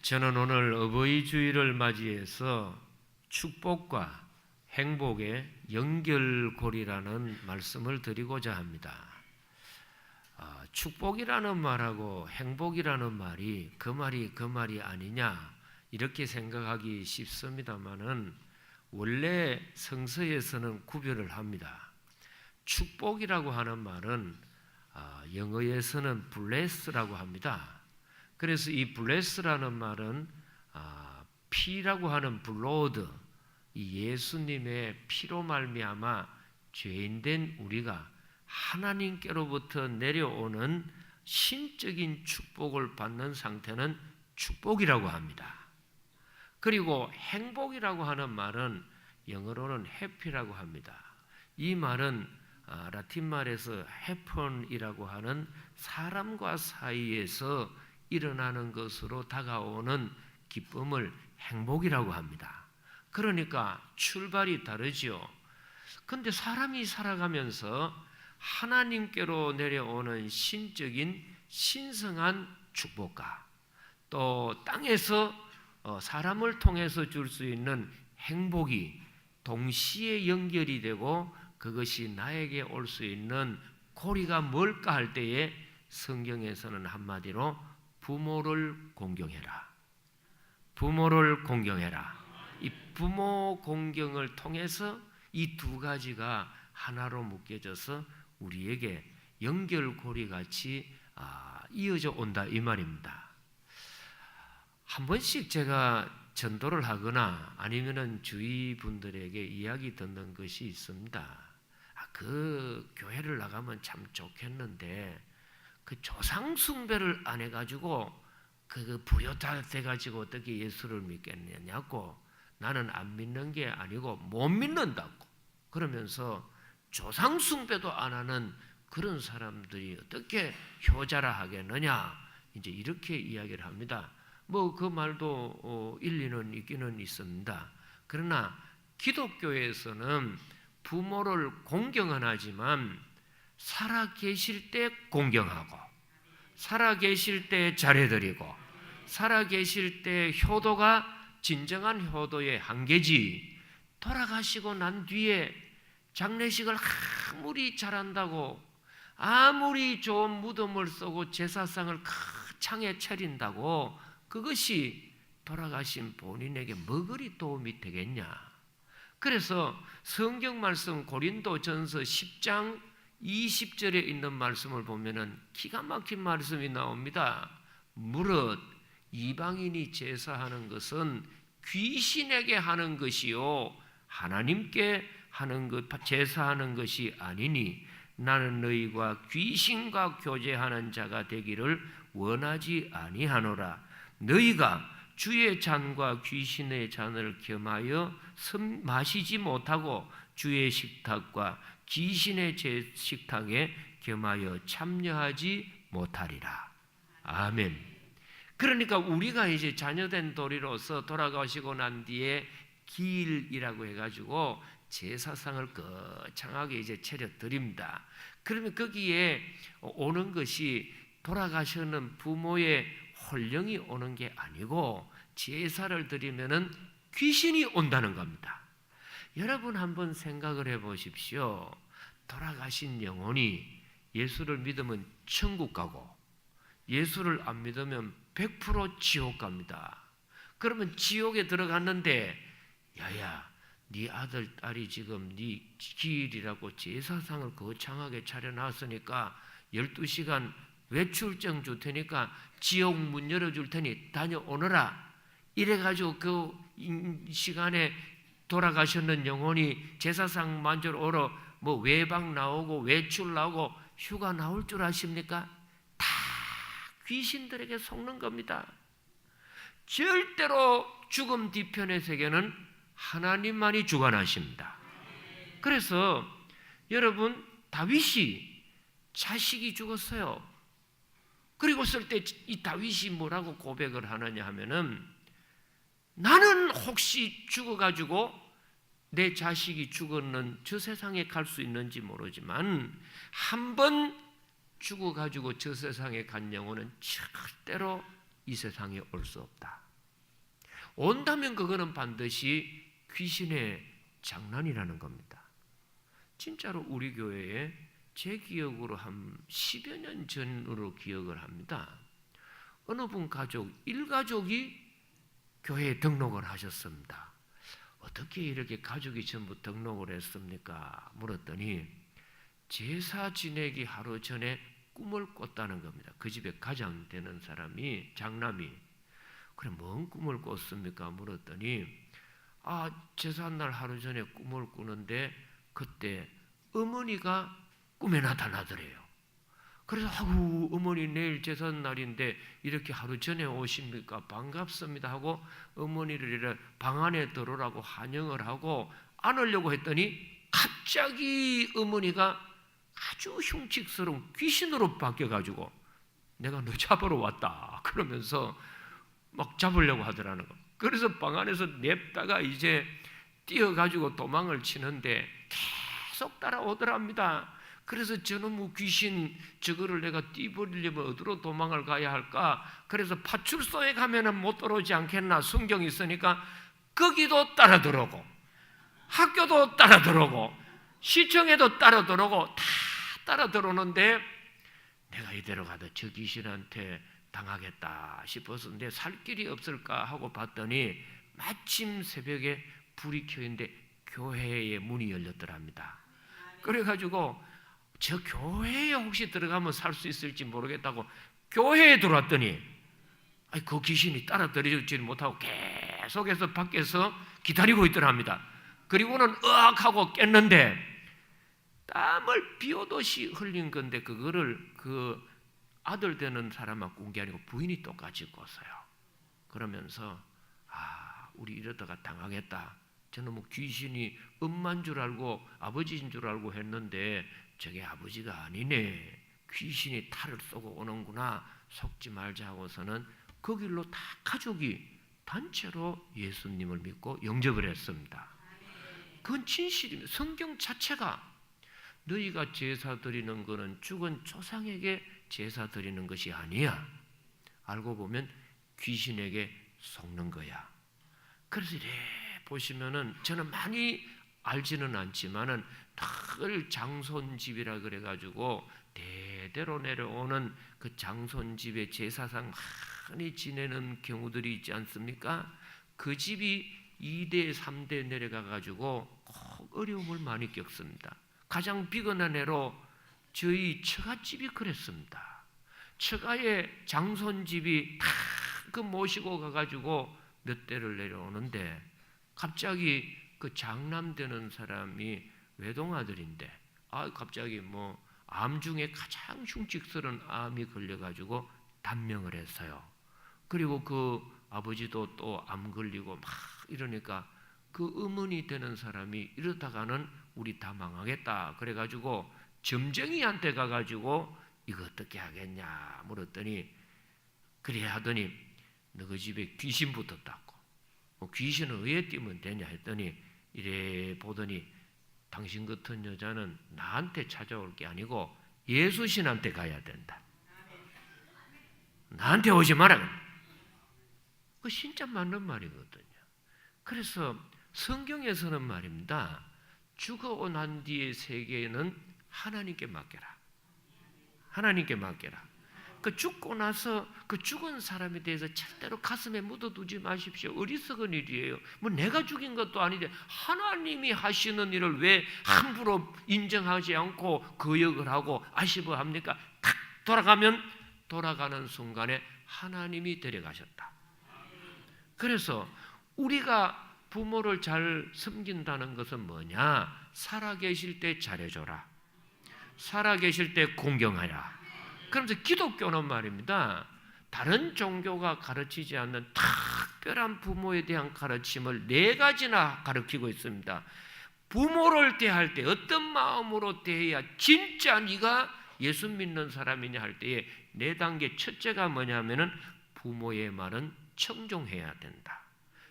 저는 오늘 어버이 주일을 맞이해서 축복과 행복의 연결고리라는 말씀을 드리고자 합니다. 축복이라는 말하고 행복이라는 말이 그 말이 아니냐 이렇게 생각하기 쉽습니다만은 원래 성서에서는 구별을 합니다. 축복이라고 하는 말은 영어에서는 bless라고 합니다. 그래서 이 bless라는 말은 피라고 하는 blood, 이 예수님의 피로 말미암아 죄인된 우리가 하나님께로부터 내려오는 신적인 축복을 받는 상태는 축복이라고 합니다. 그리고 행복이라고 하는 말은 영어로는 happy라고 합니다. 이 말은 라틴 말에서 happen이라고 하는 사람과 사이에서 일어나는 것으로 다가오는 기쁨을 행복이라고 합니다. 그러니까 출발이 다르지요. 근데 사람이 살아가면서 하나님께로 내려오는 신적인 신성한 축복과 또 땅에서 사람을 통해서 줄 수 있는 행복이 동시에 연결이 되고 그것이 나에게 올 수 있는 고리가 뭘까 할 때에 성경에서는 한마디로 부모를 공경해라. 부모를 공경해라. 이 부모 공경을 통해서 이 두 가지가 하나로 묶여져서 우리에게 연결고리 같이 이어져 온다 이 말입니다. 한 번씩 제가 전도를 하거나 아니면은 주위 분들에게 이야기 듣는 것이 있습니다. 그 교회를 나가면 참 좋겠는데 그 조상 숭배를 안 해가지고 그 부여다 돼가지고 어떻게 예수를 믿겠느냐고, 나는 안 믿는 게 아니고 못 믿는다고 그러면서 조상 숭배도 안 하는 그런 사람들이 어떻게 효자라 하겠느냐, 이제 이렇게 이야기를 합니다. 뭐 그 말도 일리는 있기는 있습니다. 그러나 기독교에서는 부모를 공경은 하지만 살아 계실 때 공경하고, 살아 계실 때 잘해드리고, 살아 계실 때 효도가 진정한 효도의 한계지, 돌아가시고 난 뒤에 장례식을 아무리 잘한다고, 아무리 좋은 무덤을 쏘고 제사상을 창에 차린다고 그것이 돌아가신 본인에게 뭐 그리 도움이 되겠냐. 그래서 성경 말씀 고린도전서 10장 20절에 있는 말씀을 보면은 기가 막힌 말씀이 나옵니다. 무릇 이방인이 제사하는 것은 귀신에게 하는 것이요 하나님께 하는 것 제사하는 것이 아니니 나는 너희가 귀신과 교제하는 자가 되기를 원하지 아니하노라. 너희가 주의 잔과 귀신의 잔을 겸하여 마시지 못하고 주의 식탁과 귀신의 식탁에 겸하여 참여하지 못하리라. 아멘. 그러니까 우리가 이제 자녀된 도리로서 돌아가시고 난 뒤에 기일이라고 해가지고 제사상을 거창하게 이제 차려드립니다. 그러면 거기에 오는 것이 돌아가시는 부모의 혼령이 오는 게 아니고 제사를 드리면은 귀신이 온다는 겁니다. 여러분 한번 생각을 해보십시오. 돌아가신 영혼이 예수를 믿으면 천국 가고 예수를 안 믿으면 100% 지옥 갑니다. 그러면 지옥에 들어갔는데 야야 네 아들 딸이 지금 네 기일이라고 제사상을 거창하게 차려놨으니까 12시간 외출증 줄 테니까 지옥 문 열어줄 테니 다녀오너라. 이래가지고 그 시간에 돌아가셨는 영혼이 제사상 만지러 오러 뭐 외박 나오고 외출 나오고 휴가 나올 줄 아십니까? 다 귀신들에게 속는 겁니다. 절대로 죽음 뒤편의 세계는 하나님만이 주관하십니다. 그래서 여러분 다윗이 자식이 죽었어요. 그리고 쓸 때 이 다윗이 뭐라고 고백을 하느냐 하면은 나는 혹시 죽어가지고 내 자식이 죽었는 저 세상에 갈 수 있는지 모르지만 한 번 죽어가지고 저 세상에 간 영혼은 절대로 이 세상에 올 수 없다. 온다면 그거는 반드시 귀신의 장난이라는 겁니다. 진짜로 우리 교회에 제 기억으로 한 10여 년 전으로 기억을 합니다. 어느 분 가족, 일가족이 교회에 등록을 하셨습니다. 어떻게 이렇게 가족이 전부 등록을 했습니까? 물었더니 제사 지내기 하루 전에 꿈을 꿨다는 겁니다. 그 집에 가장 되는 사람이, 장남이. 그래, 뭔 꿈을 꿨습니까? 물었더니 제사날 하루 전에 꿈을 꾸는데 그때 어머니가 꿈에 나타나더래요. 그래서 어머니 내일 제삿날인데 이렇게 하루 전에 오십니까? 반갑습니다 하고 어머니를 방 안에 들어오라고 환영을 하고 안으려고 했더니 갑자기 어머니가 아주 흉측스러운 귀신으로 바뀌어가지고 내가 너 잡으러 왔다 그러면서 막 잡으려고 하더라는 거. 그래서 방 안에서 냅다가 이제 뛰어가지고 도망을 치는데 계속 따라오더랍니다. 그래서 저놈의 귀신 저거를 내가 띄버리려면 어디로 도망을 가야 할까? 그래서 파출소에 가면은 못 들어오지 않겠나? 성경이 있으니까 거기도 따라 들어오고 학교도 따라 들어오고 시청에도 따라 들어오고 다 따라 들어오는데 내가 이대로 가다 저 귀신한테 당하겠다 싶어서 내 살 길이 없을까 하고 봤더니 마침 새벽에 불이 켜 있는데 교회의 문이 열렸더랍니다. 그래가지고 저 교회에 혹시 들어가면 살 수 있을지 모르겠다고 교회에 들어왔더니 그 귀신이 따라 들어오지 못하고 계속해서 밖에서 기다리고 있더랍니다. 그리고는 하고 깼는데 땀을 비 오듯이 흘린 건데 그거를 그 아들 되는 사람만 꾼 게 아니고 부인이 똑같이 꿨어요. 그러면서 우리 이러다가 당하겠다. 저는 귀신이 엄마인 줄 알고 아버지인 줄 알고 했는데 저게 아버지가 아니네. 귀신이 탈을 쏘고 오는구나. 속지 말자 하고서는 그 길로 다 가족이 단체로 예수님을 믿고 영접을 했습니다. 그건 진실입니다. 성경 자체가 너희가 제사 드리는 것은 죽은 조상에게 제사 드리는 것이 아니야. 알고 보면 귀신에게 속는 거야. 그래서 이래 보시면은 저는 많이 알지는 않지만은 늘 장손집이라 그래가지고 대대로 내려오는 그 장손집의 제사상 많이 지내는 경우들이 있지 않습니까? 그 집이 2대, 3대 내려가가지고 꼭 어려움을 많이 겪습니다. 가장 비근한 애로 저희 처가집이 그랬습니다. 처가의 장손집이 다 그 모시고 가가지고 몇 대를 내려오는데 갑자기 그 장남 되는 사람이 외동아들인데 갑자기 암 중에 가장 흉측스러운 암이 걸려가지고 단명을 했어요. 그리고 그 아버지도 또 암 걸리고 막 이러니까 그 어머니 되는 사람이 이러다가는 우리 다 망하겠다 그래가지고 점쟁이한테 가가지고 이거 어떻게 하겠냐 물었더니 그래 하더니 너희 집에 귀신 붙었다고. 귀신은 왜 띄면 되냐 했더니 이래 보더니 당신 같은 여자는 나한테 찾아올 게 아니고 예수신한테 가야 된다. 나한테 오지 마라. 그 진짜 맞는 말이거든요. 그래서 성경에서는 말입니다. 죽어 난 뒤의 세계는 하나님께 맡겨라. 하나님께 맡겨라. 그 죽고 나서 그 죽은 사람에 대해서 절대로 가슴에 묻어두지 마십시오. 어리석은 일이에요. 내가 죽인 것도 아닌데 하나님이 하시는 일을 왜 함부로 인정하지 않고 거역을 하고 아쉬워합니까? 탁 돌아가면 돌아가는 순간에 하나님이 데려가셨다. 그래서 우리가 부모를 잘 섬긴다는 것은 뭐냐? 살아계실 때 잘해줘라. 살아계실 때 공경하라. 그러면서 기독교는 말입니다. 다른 종교가 가르치지 않는 특별한 부모에 대한 가르침을 4가지나 가르치고 있습니다. 부모를 대할 때 어떤 마음으로 대해야 진짜 네가 예수 믿는 사람이냐 할 때에 4단계 첫째가 뭐냐면은 부모의 말은 청종해야 된다.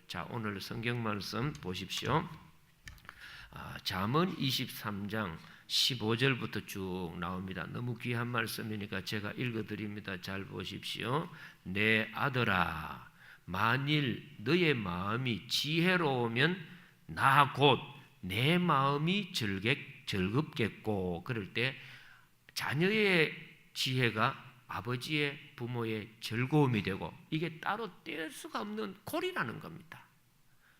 자, 오늘 성경 말씀 보십시오. 잠언 23장 15절부터 쭉 나옵니다. 너무 귀한 말씀이니까 제가 읽어드립니다. 잘 보십시오. 내 아들아, 만일 너의 마음이 지혜로우면 나 곧 내 마음이 즐겁겠고. 그럴 때 자녀의 지혜가 아버지의 부모의 즐거움이 되고, 이게 따로 뗄 수가 없는 고리라는 겁니다.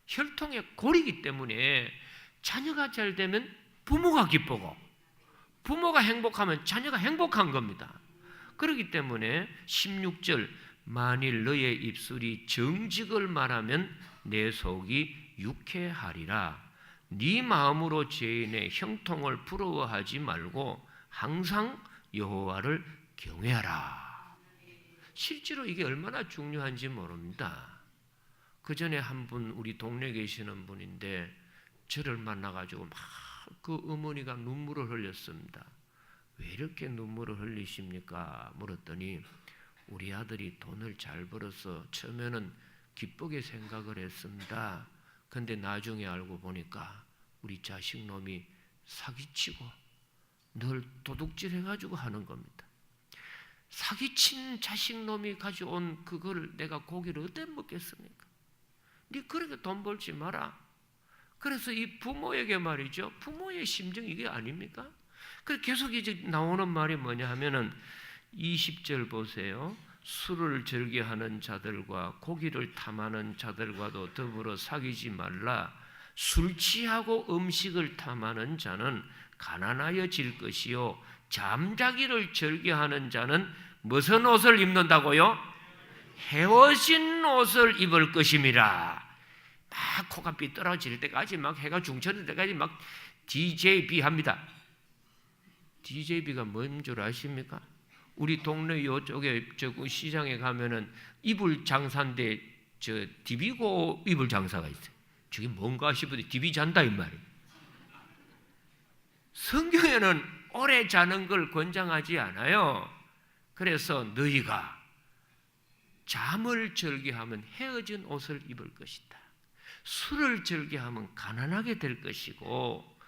혈통의 고리이기 때문에 자녀가 잘 되면 부모가 기쁘고, 부모가 행복하면 자녀가 행복한 겁니다. 그렇기 때문에 16절, 만일 너의 입술이 정직을 말하면 내 속이 유쾌하리라. 네 마음으로 죄인의 형통을 부러워하지 말고 항상 여호와를 경외하라. 실제로 이게 얼마나 중요한지 모릅니다. 그 전에 한 분, 우리 동네에 계시는 분인데 저를 만나가지고 막 그 어머니가 눈물을 흘렸습니다. 왜 이렇게 눈물을 흘리십니까? 물었더니 우리 아들이 돈을 잘 벌어서 처음에는 기쁘게 생각을 했습니다. 근데 나중에 알고 보니까 우리 자식놈이 사기치고 늘 도둑질 해가지고 하는 겁니다. 사기친 자식놈이 가져온 그걸 내가 고기를 어떻게 먹겠습니까? 네 그렇게 돈 벌지 마라. 그래서 이 부모에게 말이죠, 부모의 심정이 이게 아닙니까? 그래서 계속 이제 나오는 말이 뭐냐 하면은 20절 보세요. 술을 즐겨하는 자들과 고기를 탐하는 자들과도 더불어 사귀지 말라. 술 취하고 음식을 탐하는 자는 가난하여질 것이요, 잠자기를 즐겨하는 자는 무슨 옷을 입는다고요? 헤어진 옷을 입을 것임이라. 막 코가 삐뚤어질 때까지, 막 해가 중천일 때까지 막 DJB 합니다. DJB가 뭔 줄 아십니까? 우리 동네 이쪽에 저 시장에 가면은 이불 장사인데 저 디비고 이불 장사가 있어요. 저게 뭔가 싶어도 디비 잔다 이 말이에요. 성경에는 오래 자는 걸 권장하지 않아요. 그래서 너희가 잠을 즐겨하면 헤어진 옷을 입을 것이다. 술을 즐겨하면 가난하게 될 것이고,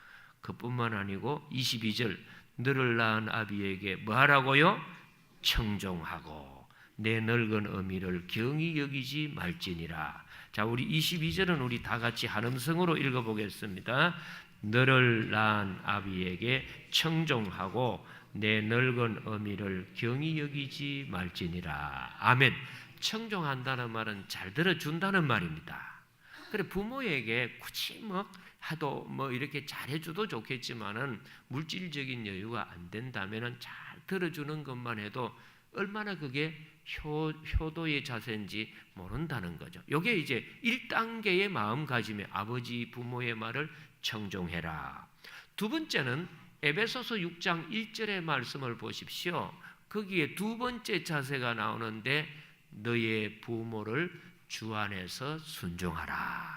그뿐만 아니고 22절, 너를 낳은 아비에게 뭐하라고요? 청종하고 내 늙은 어미를 경히 여기지 말지니라. 자, 우리 22절은 우리 다 같이 한 음성으로 읽어보겠습니다. 너를 낳은 아비에게 청종하고 내 늙은 어미를 경히 여기지 말지니라. 아멘. 청종한다는 말은 잘 들어준다는 말입니다. 그래, 부모에게 굳이 하도 이렇게 잘해줘도 좋겠지만은 물질적인 여유가 안 된다면은 잘 들어주는 것만 해도 얼마나 그게 효도의 자세인지 모른다는 거죠. 이게 이제 1단계의 마음가짐에 아버지 부모의 말을 청종해라. 두 번째는 에베소서 6장 1절의 말씀을 보십시오. 거기에 두 번째 자세가 나오는데 너의 부모를 주 안에서 순종하라.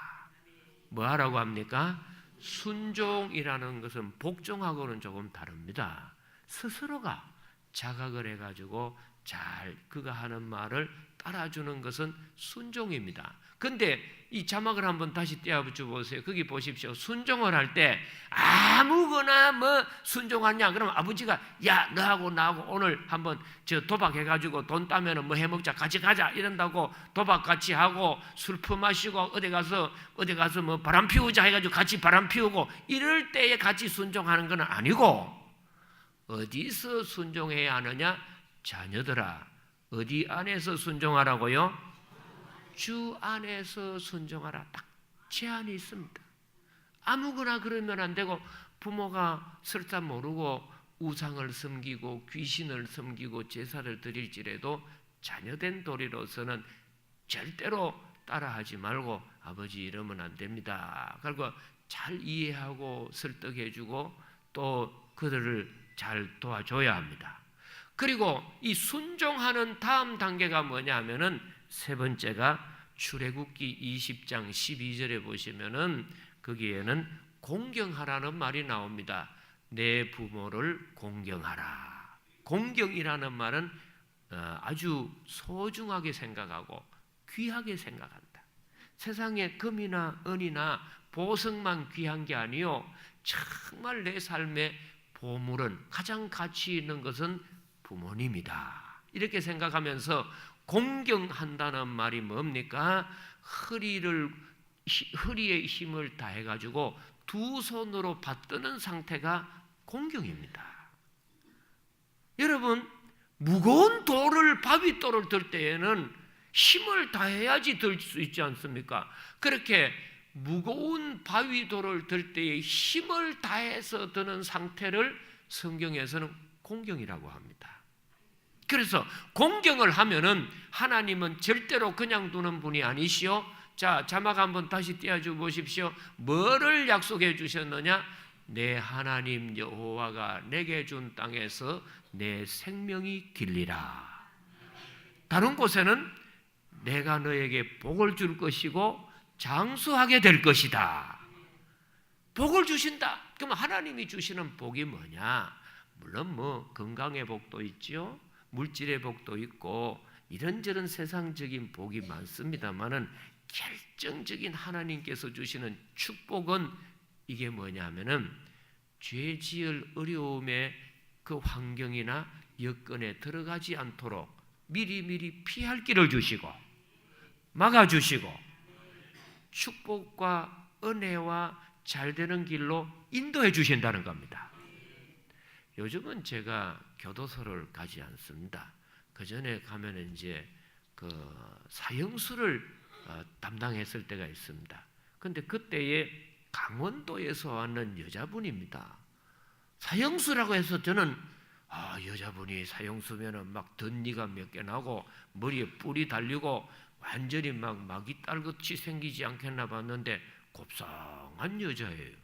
뭐 하라고 합니까? 순종이라는 것은 복종하고는 조금 다릅니다. 스스로가 자각을 해가지고 잘 그가 하는 말을 따라주는 것은 순종입니다. 근데 이 자막을 한번 다시 떼어붙여 보세요. 거기 보십시오. 순종을 할 때 아무거나 순종하냐 그러면 아버지가 야 너하고 나하고 오늘 한번 저 도박해가지고 돈 따면은 해먹자 같이 가자 이런다고 도박 같이 하고 술 퍼마시고 어디 가서 바람 피우자 해가지고 같이 바람 피우고 이럴 때에 같이 순종하는 건 아니고, 어디서 순종해야 하느냐? 자녀들아, 어디 안에서 순종하라고요? 주 안에서 순종하라. 딱 제한이 있습니다. 아무거나 그러면 안 되고, 부모가 설사 모르고 우상을 섬기고 귀신을 섬기고 제사를 드릴지라도 자녀된 도리로서는 절대로 따라하지 말고 아버지 이러면 안 됩니다. 그리고 잘 이해하고 설득해주고 또 그들을 잘 도와줘야 합니다. 그리고 이 순종하는 다음 단계가 뭐냐 하면은 세 번째가 출애굽기 20장 12절에 보시면은 거기에는 공경하라는 말이 나옵니다. 내 부모를 공경하라. 공경이라는 말은 아주 소중하게 생각하고 귀하게 생각한다. 세상에 금이나 은이나 보석만 귀한 게 아니요, 정말 내 삶의 보물은, 가장 가치 있는 것은 부모님이다. 이렇게 생각하면서 공경한다는 말이 뭡니까? 허리에 힘을 다해가지고 두 손으로 받드는 상태가 공경입니다. 여러분, 무거운 돌을, 바위돌을 들 때에는 힘을 다해야지 들 수 있지 않습니까? 그렇게 무거운 바위돌을 들 때에 힘을 다해서 드는 상태를 성경에서는 공경이라고 합니다. 그래서 공경을 하면은 하나님은 절대로 그냥 두는 분이 아니시오. 자, 자막 한번 다시 띄워줘 보십시오. 뭐를 약속해 주셨느냐? 내 하나님 여호와가 내게 준 땅에서 내 생명이 길리라. 다른 곳에는 내가 너에게 복을 줄 것이고 장수하게 될 것이다. 복을 주신다. 그럼 하나님이 주시는 복이 뭐냐? 물론 뭐 건강의 복도 있죠. 물질의 복도 있고 이런저런 세상적인 복이 많습니다만은 결정적인 하나님께서 주시는 축복은 이게 뭐냐면은 죄 지을 어려움의 그 환경이나 여건에 들어가지 않도록 미리미리 피할 길을 주시고 막아주시고 축복과 은혜와 잘되는 길로 인도해 주신다는 겁니다. 요즘은 제가 교도소를 가지 않습니다. 그 전에 가면 이제 그 사형수를 담당했을 때가 있습니다. 근데 그때에 강원도에서 왔는 여자분입니다. 사형수라고 해서 저는 여자분이 사형수면은 막 덧니가 몇 개 나고 머리에 뿔이 달리고 완전히 막 마귀 딸같이 생기지 않겠나 봤는데 곱상한 여자예요.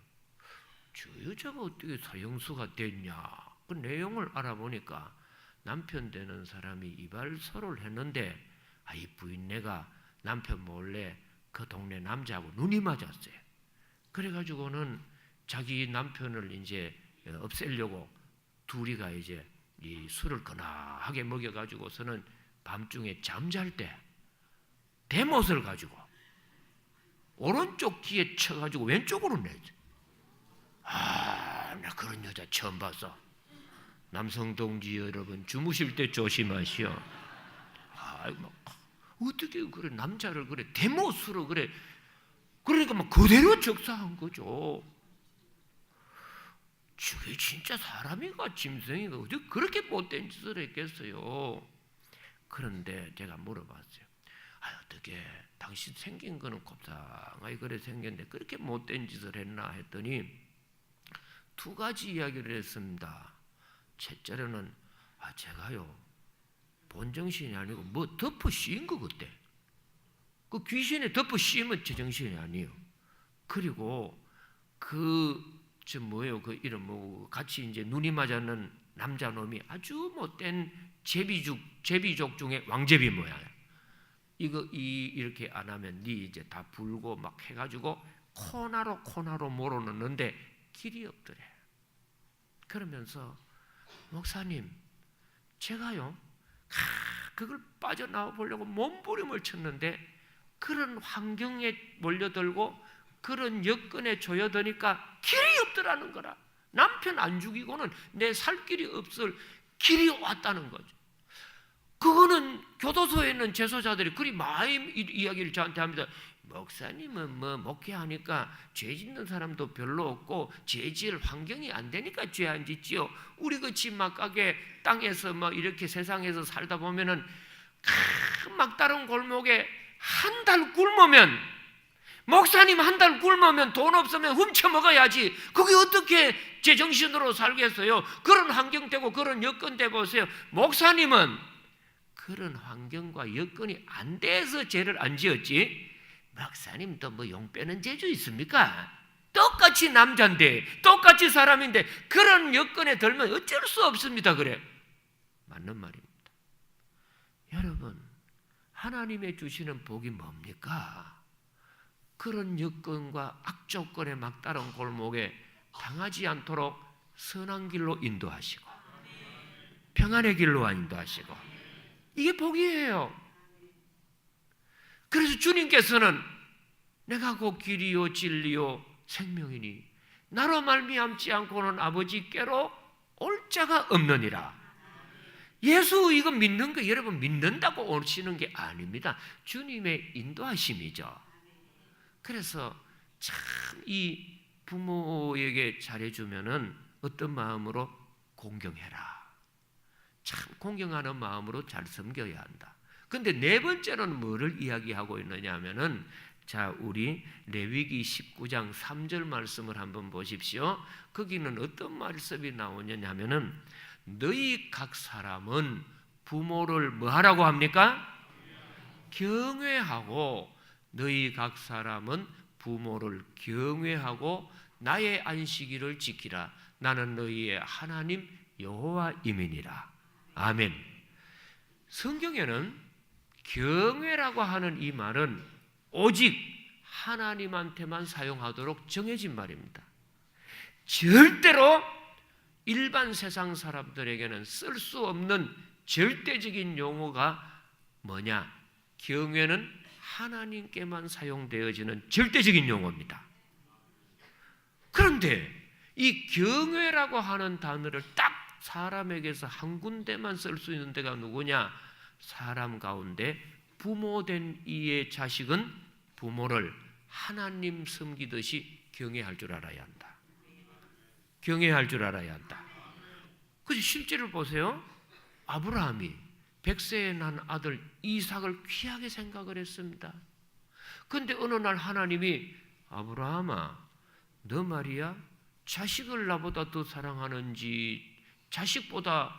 저 여자가 어떻게 사형수가 됐냐? 그 내용을 알아보니까 남편 되는 사람이 이발소를 했는데 이 부인네가 남편 몰래 그 동네 남자하고 눈이 맞았어요. 그래가지고는 자기 남편을 이제 없애려고 둘이가 이제 이 술을 거나하게 먹여가지고서는 밤중에 잠잘 때 대못을 가지고 오른쪽 귀에 쳐가지고 왼쪽으로 내죠. 나 그런 여자 처음 봤어. 남성 동지 여러분 주무실 때 조심하시오. 어떻게 그래 남자를 그래 대못으로 그래 그러니까 막 그대로 적사한 거죠. 저게 진짜 사람이가 짐승이가 어떻게 그렇게 못된 짓을 했겠어요. 그런데 제가 물어봤어요. 어떻게 당신 생긴 거는 곱상하게 그래 생겼는데 그렇게 못된 짓을 했나 했더니 두 가지 이야기를 했습니다. 첫째로는 제가요 본정신이 아니고 뭐 덮어 씌인 거 그때 그 귀신에 덮어 씌우면 제정신이 아니에요. 그리고 그 이름 뭐 같이 이제 눈이 맞았는 남자 놈이 아주 못된 제비족 중에 왕제비 모양이야. 이렇게 안 하면 네 이제 다 불고 막 해가지고 코나로 몰아넣는데 길이 없더래. 그러면서 목사님, 제가요 그걸 빠져나와 보려고 몸부림을 쳤는데 그런 환경에 몰려들고 그런 여건에 조여드니까 길이 없더라는 거라. 남편 안 죽이고는 내 살 길이 없을 길이 왔다는 거죠. 그거는 교도소에 있는 재소자들이 그리 많이 이야기를 저한테 합니다. 목사님은 뭐 목회하니까 죄 짓는 사람도 별로 없고 죄 지을 환경이 안 되니까 죄 안 짓지요. 우리 같이 막가게 땅에서 뭐 이렇게 세상에서 살다 보면은 큰 막다른 골목에 한 달 굶으면 목사님 한 달 굶으면 돈 없으면 훔쳐 먹어야지. 그게 어떻게 제정신으로 살겠어요? 그런 환경 되고 그런 여건 돼 보세요. 목사님은 그런 환경과 여건이 안 돼서 죄를 안 지었지. 목사님도 뭐 용 빼는 재주 있습니까? 똑같이 남자인데 똑같이 사람인데 그런 여건에 들면 어쩔 수 없습니다. 그래 맞는 말입니다. 여러분 하나님의 주시는 복이 뭡니까? 그런 여건과 악조건에 막다른 골목에 당하지 않도록 선한 길로 인도하시고 평안의 길로 인도하시고 이게 복이에요. 그래서 주님께서는 내가 곧 길이요 진리요 생명이니 나로 말미암지 않고는 아버지께로 올 자가 없느니라. 예수 이거 믿는 거 여러분 믿는다고 오시는 게 아닙니다. 주님의 인도하심이죠. 그래서 참 이 부모에게 잘해주면은 어떤 마음으로 공경해라. 참 공경하는 마음으로 잘 섬겨야 한다. 근데 네 번째로는 뭐를 이야기하고 있느냐 하면은, 자, 우리 레위기 19장 3절 말씀을 한번 보십시오. 거기는 어떤 말씀이 나오느냐 하면은, 너희 각 사람은 부모를 뭐 하라고 합니까? 경외하고, 너희 각 사람은 부모를 경외하고 나의 안식일을 지키라. 나는 너희의 하나님 여호와임이니라. 아멘. 성경에는 경외라고 하는 이 말은 오직 하나님한테만 사용하도록 정해진 말입니다. 절대로 일반 세상 사람들에게는 쓸 수 없는 절대적인 용어가 뭐냐? 경외는 하나님께만 사용되어지는 절대적인 용어입니다. 그런데 이 경외라고 하는 단어를 딱 사람에게서 한 군데만 쓸 수 있는 데가 누구냐? 사람 가운데 부모된 이의 자식은 부모를 하나님 섬기듯이 경외할 줄 알아야 한다. 경외할 줄 알아야 한다. 그래서 실제로 보세요. 아브라함이 100세에 난 아들 이삭을 귀하게 생각을 했습니다. 그런데 어느 날 하나님이, 아브라함아, 너 말이야 자식을 나보다 더 사랑하는지 자식보다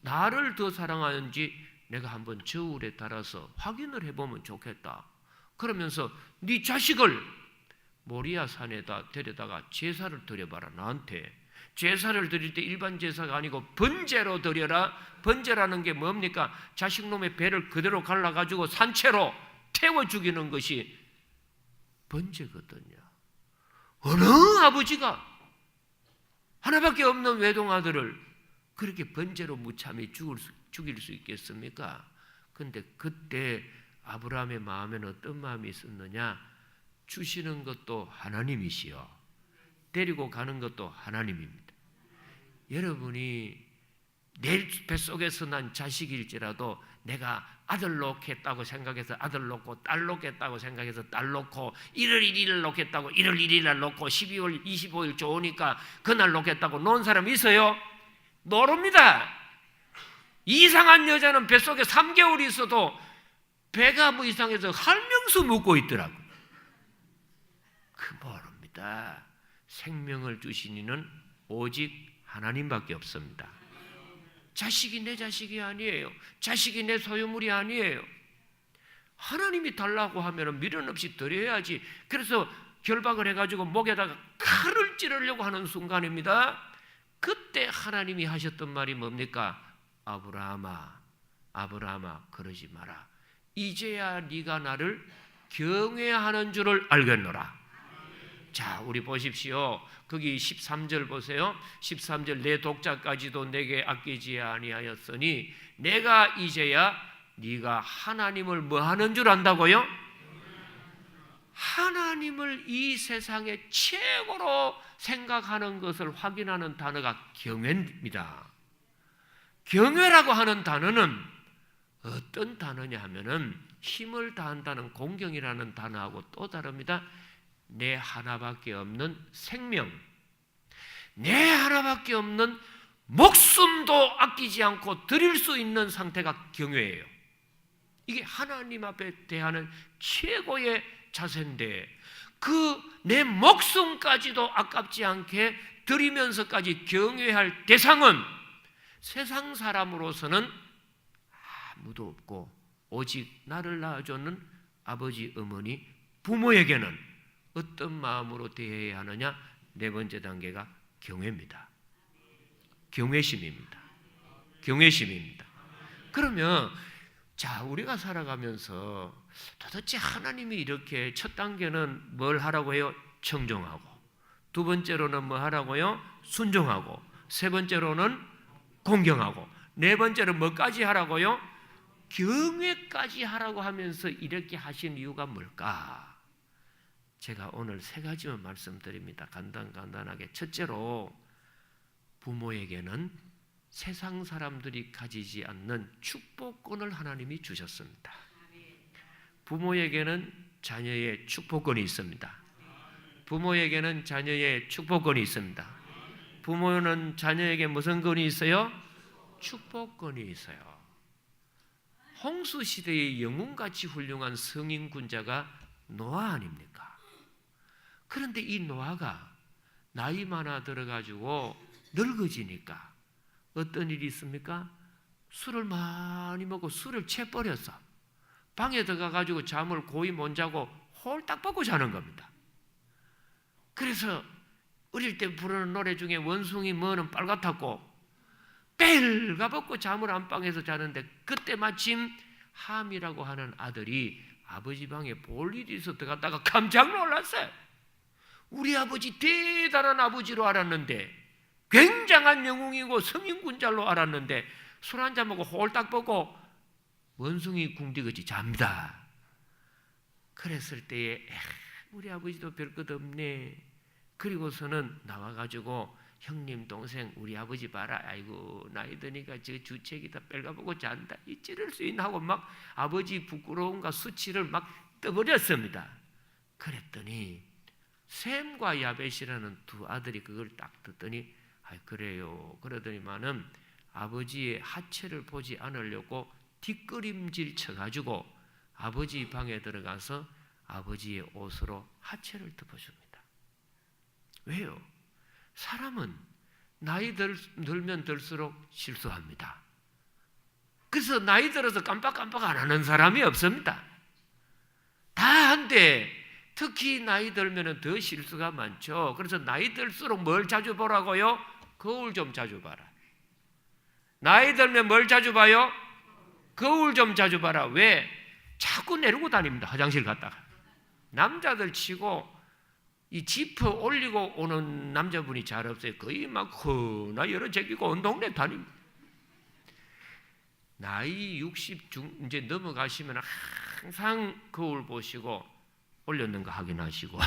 나를 더 사랑하는지 내가 한번 저울에 달아서 확인을 해보면 좋겠다. 그러면서 네 자식을 모리아 산에다 데려다가 제사를 드려봐라. 나한테 제사를 드릴 때 일반 제사가 아니고 번제로 드려라. 번제라는 게 뭡니까? 자식놈의 배를 그대로 갈라가지고 산채로 태워 죽이는 것이 번제거든요. 어느 아버지가 하나밖에 없는 외동아들을 그렇게 번제로 무참히 죽일 수 있겠습니까? 근데 그때 아브라함의 마음에는 어떤 마음이 있었느냐? 주시는 것도 하나님이시여, 데리고 가는 것도 하나님입니다. 여러분이 내 뱃속에서 난 자식일지라도 내가 아들 놓겠다고 생각해서 아들 놓고 딸 놓겠다고 생각해서 딸 놓고 1월 1일을 놓겠다고 1월 1일날 놓고 12월 25일 좋으니까 그날 놓겠다고 놓은 사람 있어요? 모릅니다. 이상한 여자는 뱃속에 3개월 있어도 배가 뭐 이상해서 할명수 묻고 있더라고. 그 모릅니다. 생명을 주신 이는 오직 하나님밖에 없습니다. 자식이 내 자식이 아니에요. 자식이 내 소유물이 아니에요. 하나님이 달라고 하면 미련 없이 드려야지. 그래서 결박을 해가지고 목에다가 칼을 찌르려고 하는 순간입니다. 그때 하나님이 하셨던 말이 뭡니까? 아브라함아, 아브라함아, 그러지 마라. 이제야 네가 나를 경외하는 줄을 알겠노라. 자, 우리 보십시오. 거기 13절 보세요. 13절, 내 독자까지도 내게 아끼지 아니하였으니 내가 이제야 네가 하나님을 뭐 하는 줄 안다고요? 하나님을 이 세상에 최고로 생각하는 것을 확인하는 단어가 경외입니다. 경외라고 하는 단어는 어떤 단어냐 하면은 힘을 다한다는 공경이라는 단어하고 또 다릅니다. 내 하나밖에 없는 생명, 내 하나밖에 없는 목숨도 아끼지 않고 드릴 수 있는 상태가 경외예요. 이게 하나님 앞에 대하는 최고의 자세인데 그 내 목숨까지도 아깝지 않게 드리면서까지 경외할 대상은 세상 사람으로서는 아무도 없고 오직 나를 낳아주는 아버지, 어머니, 부모에게는 어떤 마음으로 대해야 하느냐? 네 번째 단계가 경외입니다. 경외심입니다. 경외심입니다. 그러면 자, 우리가 살아가면서 도대체 하나님이 이렇게 첫 단계는 뭘 하라고 해요? 청종하고, 두 번째로는 뭐 하라고요? 순종하고, 세 번째로는 공경하고, 네 번째는 뭐까지 하라고요? 경외까지 하라고 하면서 이렇게 하신 이유가 뭘까? 제가 오늘 세 가지만 말씀드립니다. 간단하게. 첫째로 부모에게는 세상 사람들이 가지지 않는 축복권을 하나님이 주셨습니다. 부모에게는 자녀의 축복권이 있습니다. 부모에게는 자녀의 축복권이 있습니다. 부모는 자녀에게 무슨 권이 있어요? 축복권이 있어요. 홍수 시대의 영웅같이 훌륭한 성인 군자가 노아 아닙니까? 그런데 이 노아가 나이 많아 들어가지고 늙어지니까 어떤 일이 있습니까? 술을 많이 먹고 술을 채버렸어. 방에 들어가가지고 잠을 고이 못 자고 홀딱 뻗고 자는 겁니다. 그래서 어릴 때 부르는 노래 중에 원숭이 뭐는 빨갛다고 빨가벗고 잠을 안방에서 자는데, 그때 마침 함이라고 하는 아들이 아버지 방에 볼 일이 있어 들어갔다가 깜짝 놀랐어요. 우리 아버지 대단한 아버지로 알았는데, 굉장한 영웅이고 성인군자로 알았는데 술 한잔 먹고 홀딱 벗고 원숭이 궁디같이 잡니다. 그랬을 때에 우리 아버지도 별것 없네. 그리고서는 나와가지고 형님 동생 우리 아버지 봐라, 아이고 나이 드니까 저 주책이다 빨가보고 잔다, 이찌를 수 있나 하고 막 아버지 부끄러움과 수치를 막 떠버렸습니다. 그랬더니 셈과 야벳이라는 두 아들이 그걸 딱 듣더니 그래요. 그러더니만은 아버지의 하체를 보지 않으려고 뒷걸음질 쳐가지고 아버지 방에 들어가서 아버지의 옷으로 하체를 덮어줍니다. 왜요? 사람은 나이 들면 들수록 실수합니다. 그래서 나이 들어서 깜빡깜빡 안 하는 사람이 없습니다. 다 한데 특히 나이 들면 더 실수가 많죠. 그래서 나이 들수록 뭘 자주 보라고요? 거울 좀 자주 봐라. 나이 들면 뭘 자주 봐요? 거울 좀 자주 봐라. 왜? 자꾸 내리고 다닙니다. 화장실 갔다가. 남자들 치고 이 지퍼 올리고 오는 남자분이 잘 없어요. 거의 막 허나 여러 제끼고 온 동네 다닙니다. 나이 60 이제 넘어가시면 항상 거울 보시고 올렸는가 확인하시고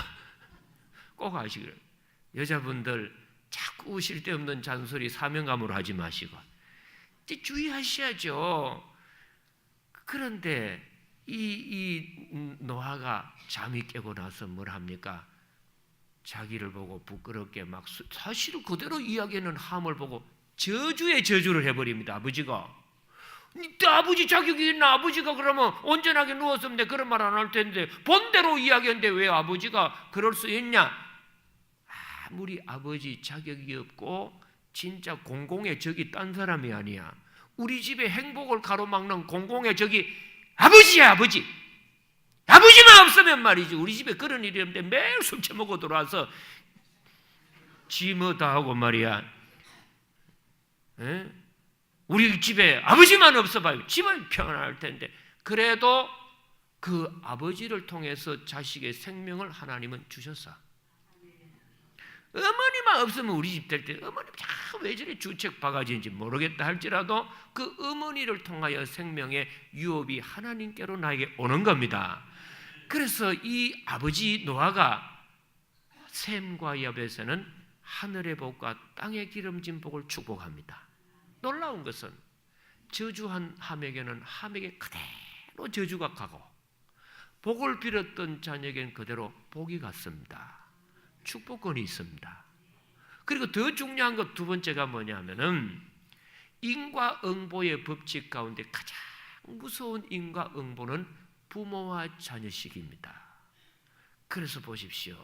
꼭 하시기를. 여자분들 자꾸 쓸데없는 잔소리 사명감으로 하지 마시고 이제 주의하셔야죠. 그런데 이 노아가 잠이 깨고 나서 뭘 합니까? 자기를 보고 부끄럽게 막 사실을 그대로 이야기하는 함을 보고 저주의 저주를 해버립니다. 아버지가 아버지 자격이 있나? 아버지가 그러면 온전하게 누웠으면 돼 그런 말 안 할 텐데 본대로 이야기했는데 왜 아버지가 그럴 수 있냐? 아무리 아버지 자격이 없고 진짜 공공의 적이 딴 사람이 아니야. 우리 집의 행복을 가로막는 공공의 적이 아버지야. 아버지만 없으면 말이지. 우리 집에 그런 일이 없는데 매일 술 처먹고 들어와서 지 뭐 다 하고 말이야. 에? 우리 집에 아버지만 없어봐요. 집은 평안할 텐데. 그래도 그 아버지를 통해서 자식의 생명을 하나님은 주셨어. 어머니만 없으면 우리 집 될 때 어머니 왜 저리 주책 바가지인지 모르겠다 할지라도 그 어머니를 통하여 생명의 유업이 하나님께로 나에게 오는 겁니다. 그래서 이 아버지 노아가 셈과 야벳에는 하늘의 복과 땅의 기름진 복을 축복합니다. 놀라운 것은 저주한 함에게는 함에게 그대로 저주가 가고 복을 빌었던 자녀에게는 그대로 복이 갔습니다. 축복권이 있습니다. 그리고 더 중요한 것 두 번째가 뭐냐면은 인과응보의 법칙 가운데 가장 무서운 인과응보는 부모와 자녀식입니다. 그래서 보십시오.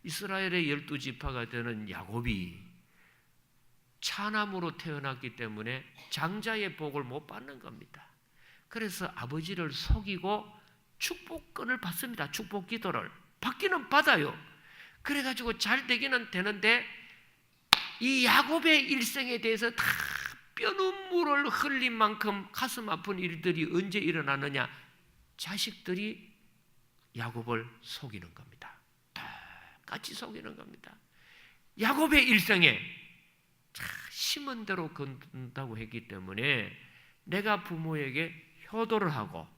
이스라엘의 12지파가 되는 야곱이 차남으로 태어났기 때문에 장자의 복을 못 받는 겁니다. 그래서 아버지를 속이고 축복권을 받습니다. 축복 기도를 받기는 받아요. 그래가지고 잘 되기는 되는데 이 야곱의 일생에 대해서 다 뼈눈물을 흘린 만큼 가슴 아픈 일들이 언제 일어나느냐? 자식들이 야곱을 속이는 겁니다. 똑같이 속이는 겁니다. 야곱의 일생에 심은 대로 건다고 했기 때문에 내가 부모에게 효도를 하고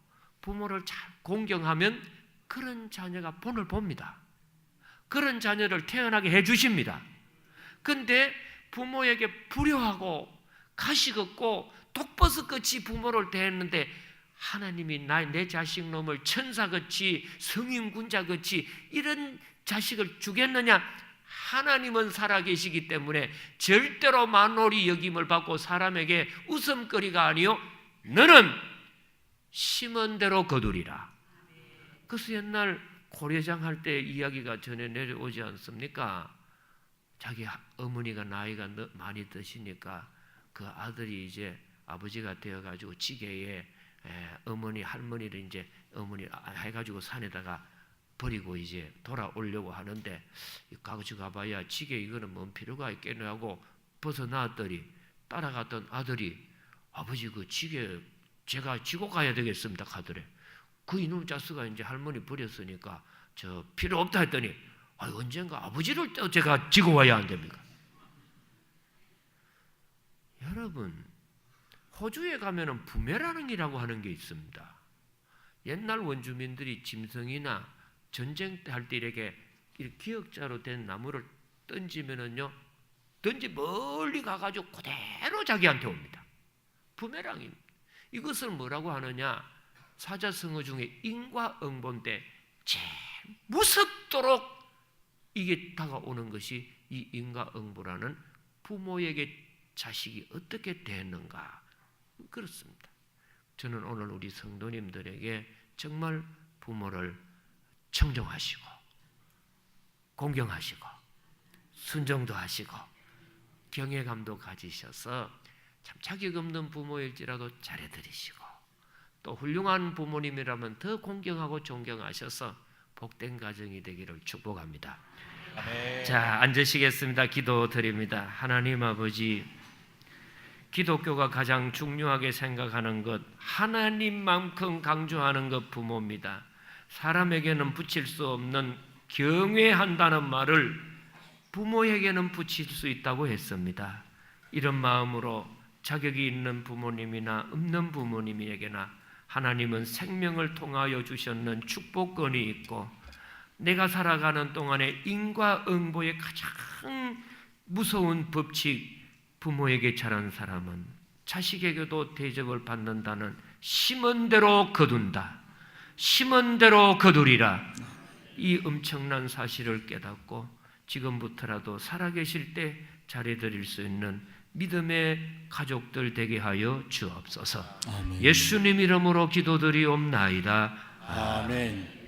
부모를 잘 공경하면 그런 자녀가 본을 봅니다. 그런 자녀를 태어나게 해주십니다. 근데 부모에게 불효하고 가식 없고 독버섯같이 부모를 대했는데 하나님이 내 자식 놈을 천사같이 성인군자같이 이런 자식을 주겠느냐? 하나님은 살아계시기 때문에 절대로 만홀히 여김을 받고 사람에게 웃음거리가 아니요 너는 심은 대로 거두리라. 그래서 옛날 고려장 할 때 이야기가 전에 내려오지 않습니까? 자기 어머니가 나이가 많이 드시니까 그 아들이 이제 아버지가 되어가지고 지게에 어머니 할머니를 이제 어머니 해가지고 산에다가 버리고 이제 돌아오려고 하는데 가져가봐야 지게 이거는 뭔 필요가 있겠노 하고 벗어나왔더니 따라갔던 아들이 아버지 그 지게 제가 지고 가야 되겠습니다 하더래. 그 이놈 자스가 이제 할머니 버렸으니까 저 필요 없다 했더니 언젠가 아버지를 또 제가 지고 와야 안 됩니까? 여러분 호주에 가면은 부메랑이라고 하는 게 있습니다. 옛날 원주민들이 짐승이나 전쟁 할 때 이렇게 기역자로 된 나무를 던지면은요, 던지 멀리 가가지고 그대로 자기한테 옵니다. 부메랑입니다. 이것을 뭐라고 하느냐? 사자성어 중에 인과응보인데 제일 무섭도록 이게 다가오는 것이 이 인과응보라는 부모에게 자식이 어떻게 되는가 그렇습니다. 저는 오늘 우리 성도님들에게 정말 부모를 청정하시고 공경하시고 순종도 하시고 경외감도 가지셔서 참 자격 없는 부모일지라도 잘해드리시고 또 훌륭한 부모님이라면 더 공경하고 존경하셔서 복된 가정이 되기를 축복합니다. 아멘. 자, 앉으시겠습니다. 기도드립니다. 하나님 아버지, 기독교가 가장 중요하게 생각하는 것, 하나님만큼 강조하는 것 부모입니다. 사람에게는 붙일 수 없는 경외한다는 말을 부모에게는 붙일 수 있다고 했습니다. 이런 마음으로 자격이 있는 부모님이나 없는 부모님에게나 하나님은 생명을 통하여 주셨는 축복권이 있고 내가 살아가는 동안에 인과응보의 가장 무서운 법칙, 부모에게 잘한 사람은 자식에게도 대접을 받는다는 심은 대로 거둔다, 심은 대로 거두리라, 이 엄청난 사실을 깨닫고 지금부터라도 살아계실 때 잘해드릴 수 있는 믿음의 가족들 되게 하여 주옵소서. 아멘. 예수님 이름으로 기도드리옵나이다. 아멘.